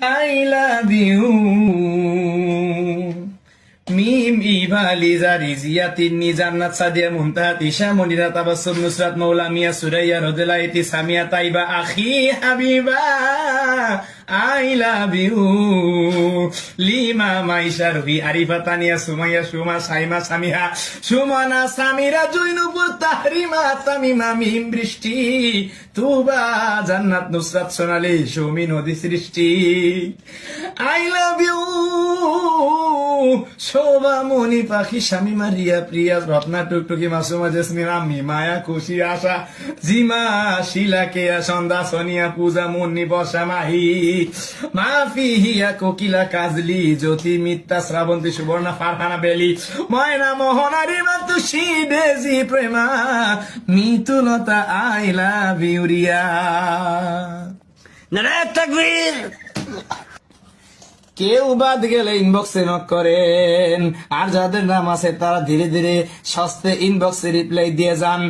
I love you মিম ইভা লিজা রিজিয়া তিন্নি জান্নাত সাদিয়া মুনতাহা তিশা মনিরা তাবাসসুম নুসরাত মাওলা মিয়া সুরাইয়া রোদেলা ইতি Samia Taiba Akhi Habiba I love you Lima Maisha Robi Arifa Tania Sumaiya Suma Saima Samiha Sumona Samira জুইনুপুর তাহরিমা তামিমা মিম বৃষ্টি তুবা জান্নাত নুসরাত সোনালি সুমি নদী সৃষ্টি আই লাভ ইউ শোভা মনি পাখি শামিমা রিয়া প্রিয়া রত্না টুকটুকি মাসুমা জেসমিন আম্মি মায়া খুশি আশা জিমা শিলা কেয়া সন্ধ্যা সোনিয়া পূজা মুন্নি বর্ষা মাহি মাফি হিয়া কোকিলা কাজলি জ্যোতি Mitta Srabanti Suborna Farhana Beli Moyna Mohona Rima Tushi Daisy Prema Mitulota I love you Riya. নারায়ে তাকবীর। কেউ বাদ গেলে ইনবক্সে নক করেন, আর যাদের নাম আছে তারা ধীরে ধীরে সস্তে ইনবক্সে রিপ্লাই দিয়ে যান।